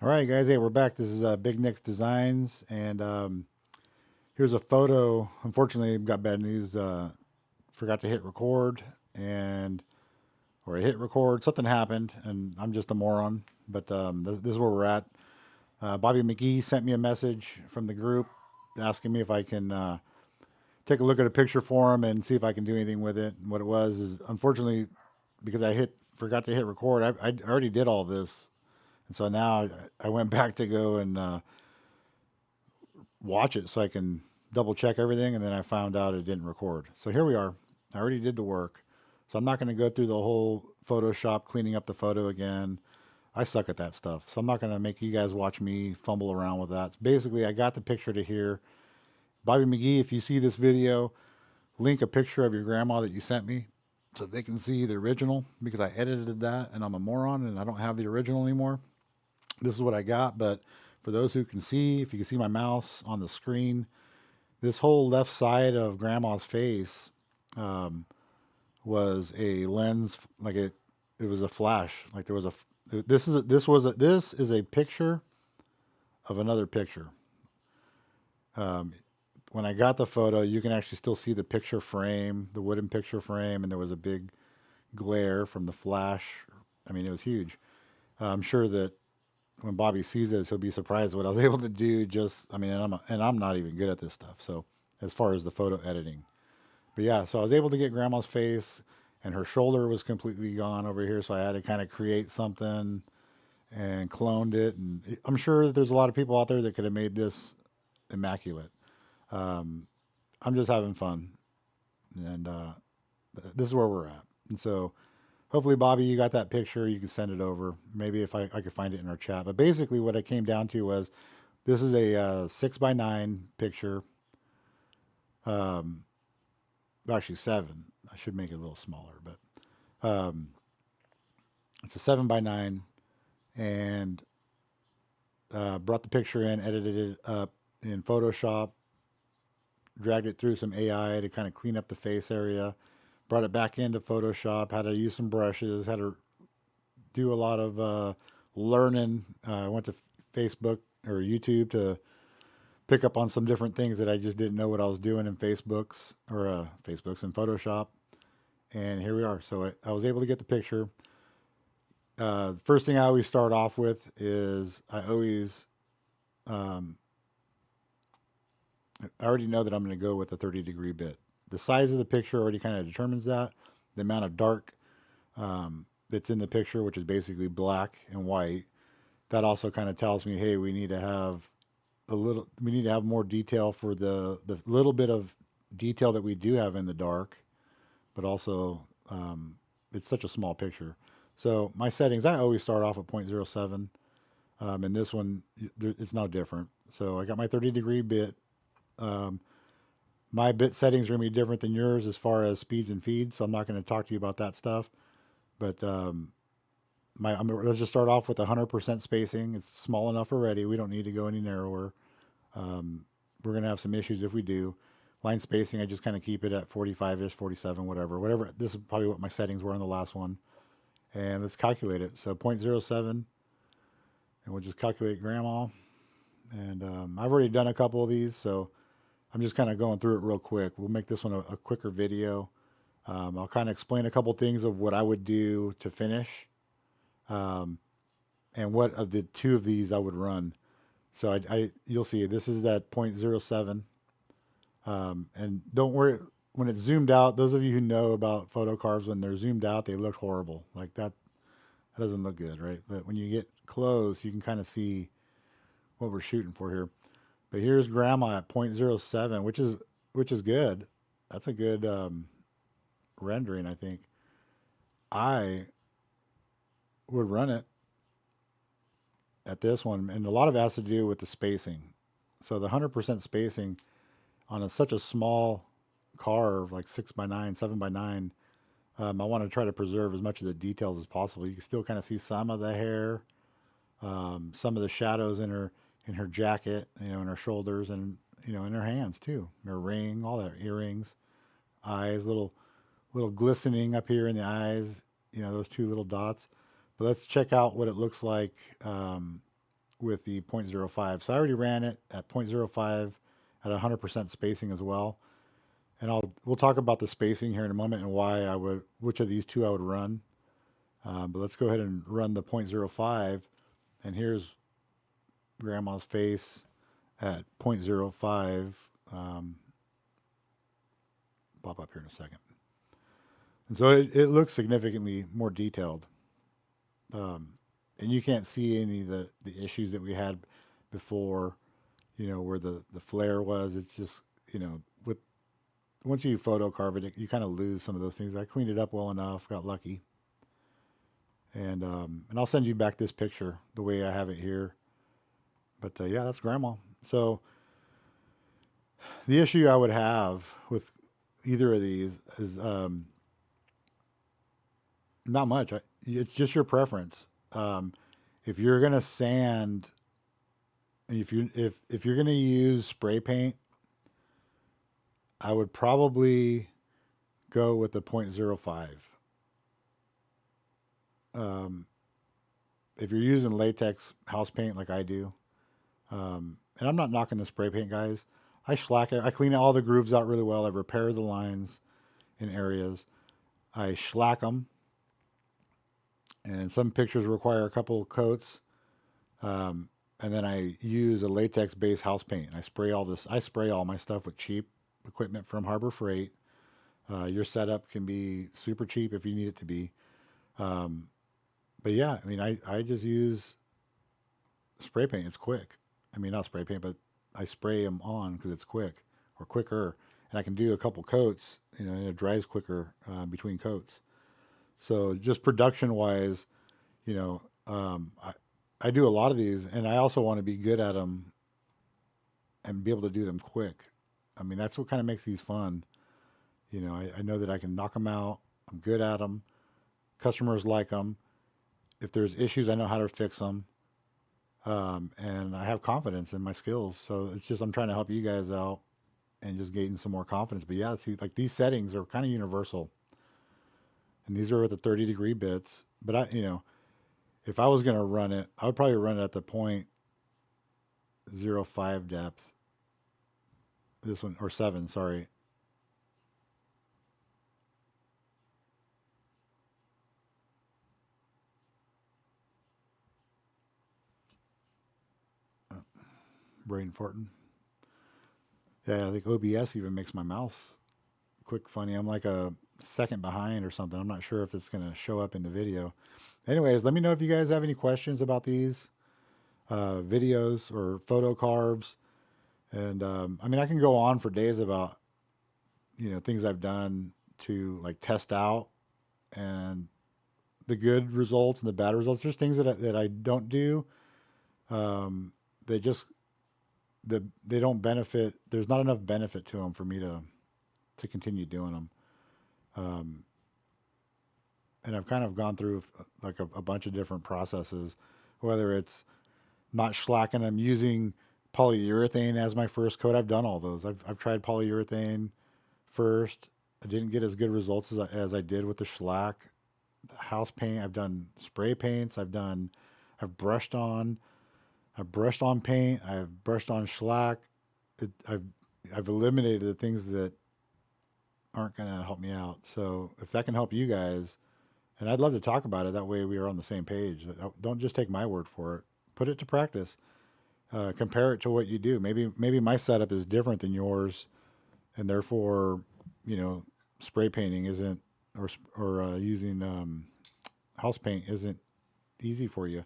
All right, guys. Hey, we're back. This is Big Nick's Designs, and here's a photo. Unfortunately, I've got bad news. Forgot to hit record, and or I hit record. Something happened, and I'm just a moron. But this is where we're at. Bobby McGee sent me a message from the group asking me if I can take a look at a picture for him and see if I can do anything with it. And what it was is, unfortunately, because I forgot to hit record, I already did all this, and so now I went back to go and watch it so I can double check everything, and then I found out it didn't record. So here we are. I already did the work, so I'm not going to go through the whole Photoshop cleaning up the photo again. I suck at that stuff, so I'm not going to make you guys watch me fumble around with that. Basically, I got the picture to here. Bobby McGee, if you see this video, link a picture of your grandma that you sent me so they can see the original because I edited that and I'm a moron and I don't have the original anymore. This is what I got, but for those who can see, if you can see my mouse on the screen, this whole left side of grandma's face um, was a lens, like it was a flash, like there was a this is a picture of another picture. Um, when I got the photo, you can actually still see the picture frame, the wooden picture frame, and there was a big glare from the flash. I mean, it was huge. I'm sure that when Bobby sees this, he'll be surprised what I was able to do. Just, I mean, and I'm not even good at this stuff. So, as far as the photo editing, but yeah, so I was able to get Grandma's face, and her shoulder was completely gone over here. So I had to kind of create something and cloned it. And I'm sure that there's a lot of people out there that could have made this immaculate. Um, I'm just having fun, and this is where we're at. And so hopefully, Bobby, you got that picture. You can send it over. Maybe if I could find it in our chat. But basically, what it came down to was this is a 6x9 picture. Um, actually, seven. I should make it a little smaller, but it's a 7x9, and brought the picture in, edited it up in Photoshop, dragged it through some AI to kind of clean up the face area, brought it back into Photoshop, had to use some brushes, had to do a lot of learning. I went to Facebook or YouTube to pick up on some different things that I just didn't know what I was doing in Facebooks and Photoshop. And here we are. So I was able to get the picture. First thing I always start off with is um, I already know that I'm going to go with a 30 degree bit. The size of the picture already kind of determines that. The amount of dark that's in the picture, which is basically black and white, that also kind of tells me, hey, we need to have more detail for the little bit of detail that we do have in the dark, but also it's such a small picture. So my settings, I always start off at 0.07. And this one, it's no different. So I got my 30 degree bit. Um, my bit settings are going to be different than yours as far as speeds and feeds. So I'm not going to talk to you about that stuff. But let's just start off with 100% spacing. It's small enough already. We don't need to go any narrower. Um, we're going to have some issues if we do. Line spacing, I just kind of keep it at 45-ish, 47, whatever. This is probably what my settings were on the last one. And let's calculate it. So 0.07, and we'll just calculate grandma. And I've already done a couple of these, so I'm just kind of going through it real quick. We'll make this one a quicker video. I'll kind of explain a couple things of what I would do to finish, um, and what of the two of these I would run. So you'll see this is at 0.07. And don't worry when it's zoomed out. Those of you who know about Photocarves, when they're zoomed out, they look horrible. Like that, that doesn't look good, right? But when you get close, you can kind of see what we're shooting for here. But here's grandma at 0.07, which is good. That's a good rendering, I think. I would run it at this one, and a lot of it has to do with the spacing. So the 100% spacing on such a small carve, like 6x9, 7x9, I want to try to preserve as much of the details as possible. You can still kind of see some of the hair, some of the shadows in her jacket, in her shoulders, and in her hands too. Her ring, all that, earrings, eyes, little glistening up here in the eyes. Those two little dots. But let's check out what it looks like with the 0.05. So I already ran it at 0.05 at 100% spacing as well. And we'll talk about the spacing here in a moment and which of these two I would run. But let's go ahead and run the 0.05. And here's Grandma's face at 0.05. Pop up here in a second. And so it looks significantly more detailed. And you can't see any of the issues that we had before, where the flare was. It's just, once you Photocarve it, you kind of lose some of those things. I cleaned it up well enough, got lucky. And I'll send you back this picture the way I have it here. But yeah, that's Grandma. So the issue I would have with either of these is not much. It's just your preference. If you're gonna sand, if you're gonna use spray paint, I would probably go with the 0.05. If you're using latex house paint like I do, and I'm not knocking the spray paint, guys. I shellac it. I clean all the grooves out really well. I repair the lines in areas. I shellac them. And some pictures require a couple of coats. And then I use a latex-based house paint. I spray all my stuff with cheap equipment from Harbor Freight. Your setup can be super cheap if you need it to be. But yeah, I mean, I just use spray paint. It's quick. I mean, not spray paint, but I spray them on because it's quick or quicker. And I can do a couple coats, and it dries quicker between coats. So just production wise, I do a lot of these, and I also want to be good at them and be able to do them quick. I mean, that's what kind of makes these fun. I know that I can knock them out. I'm good at them. Customers like them. If there's issues, I know how to fix them. And I have confidence in my skills. So it's just I'm trying to help you guys out and just gain some more confidence. But yeah, see, like these settings are kind of universal. And these are at the 30 degree bits. But if I was going to run it, I would probably run it at the 0.05 depth. This one, or 7, sorry. Brain farting. Yeah, I think OBS even makes my mouse click funny. I'm like a second behind or something. I'm not sure if it's going to show up in the video. Anyways, let me know if you guys have any questions about these videos or photo carves. And I mean, I can go on for days about things I've done to like test out and the good results and the bad results. There's things that I don't do. They just they don't benefit. There's not enough benefit to them for me to continue doing them. Um, and I've kind of gone through like a bunch of different processes, whether it's not slacking. I'm using polyurethane as my first coat. I've done all those. I've tried polyurethane first. I didn't get as good results as I did with the shellac. The house paint. I've done spray paints. I've brushed on. I've brushed on paint. I've brushed on shellac. I've eliminated the things that aren't going to help me out. So if that can help you guys, and I'd love to talk about it. That way we are on the same page. Don't just take my word for it. Put it to practice. Compare it to what you do. Maybe my setup is different than yours, and therefore, spray painting isn't or using house paint isn't easy for you.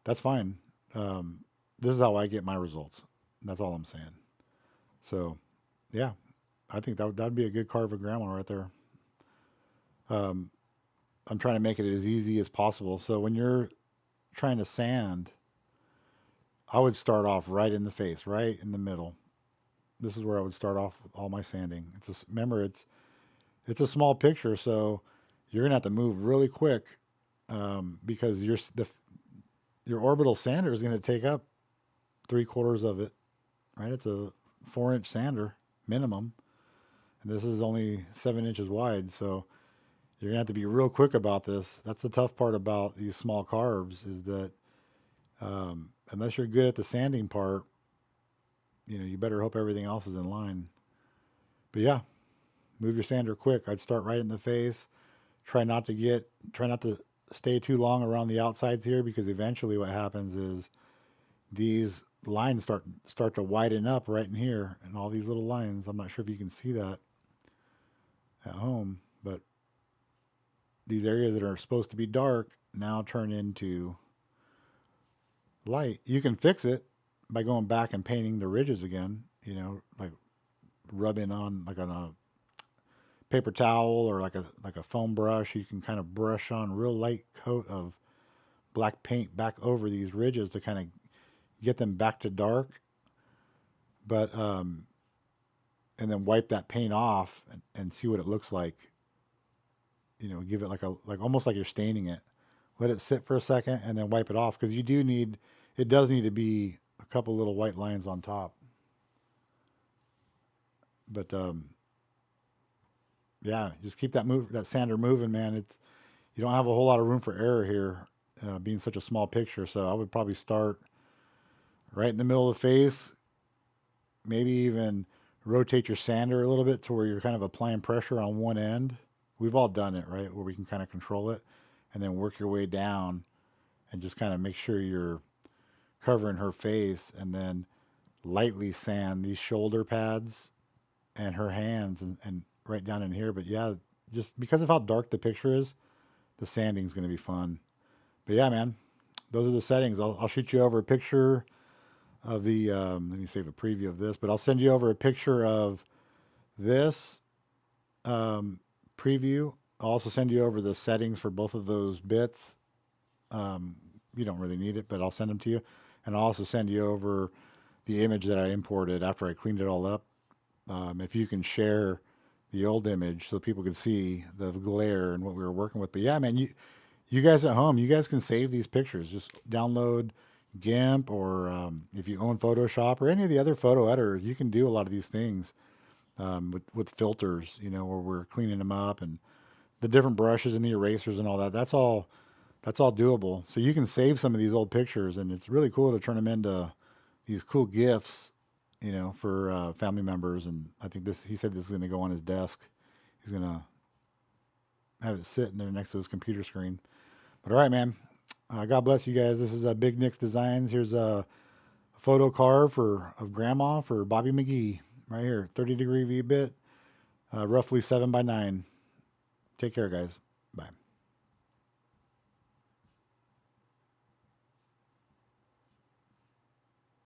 That's fine. This is how I get my results. That's all I'm saying. So, yeah, I think that'd be a good carve of Grandma right there. Um, I'm trying to make it as easy as possible. So when you're trying to sand, I would start off right in the face, right in the middle. This is where I would start off with all my sanding. Remember, it's a small picture, so you're gonna have to move really quick because your orbital sander is gonna take up 3/4 of it, right? It's a 4-inch sander minimum, and this is only 7 inches wide, so you're gonna have to be real quick about this. That's the tough part about these small carves is that unless you're good at the sanding part, you better hope everything else is in line. But yeah, move your sander quick. I'd start right in the face. Try not to stay too long around the outsides here, because eventually what happens is these lines start to widen up right in here, and all these little lines. I'm not sure if you can see that at home, but these areas that are supposed to be dark now turn into light. You can fix it by going back and painting the ridges again, like rubbing on like on a paper towel or like a foam brush. You can kind of brush on a real light coat of black paint back over these ridges to kind of get them back to dark. But and then wipe that paint off and see what it looks like. Give it like almost like you're staining it. Let it sit for a second and then wipe it off, because it does need to be a couple little white lines on top. But yeah, just keep that sander moving, man. You don't have a whole lot of room for error here, being such a small picture. So I would probably start right in the middle of the face, maybe even rotate your sander a little bit to where you're kind of applying pressure on one end. We've all done it, right? Where we can kind of control it, and then work your way down and just kind of make sure you're covering her face, and then lightly sand these shoulder pads and her hands and right down in here. But yeah, just because of how dark the picture is, the sanding's going to be fun. But yeah, man, those are the settings. I'll shoot you over a picture of the, let me save a preview of this, but I'll send you over a picture of this preview. I'll also send you over the settings for both of those bits. You don't really need it, but I'll send them to you. And I'll also send you over the image that I imported after I cleaned it all up. If you can share the old image so people can see the glare and what we were working with. But yeah, man, you guys at home, you guys can save these pictures. Just download GIMP, or if you own Photoshop or any of the other photo editors, you can do a lot of these things with filters, where we're cleaning them up, and the different brushes and the erasers and all that. That's all doable. So you can save some of these old pictures, and it's really cool to turn them into these cool GIFs, for family members. And I think he said this is going to go on his desk. He's going to have it sitting there next to his computer screen. But all right, man. God bless you guys. This is Big Nick's Designs. Here's a photo carve of Grandma for Bobby McGee right here. 30 degree Vbit, roughly 7 by 9. Take care, guys.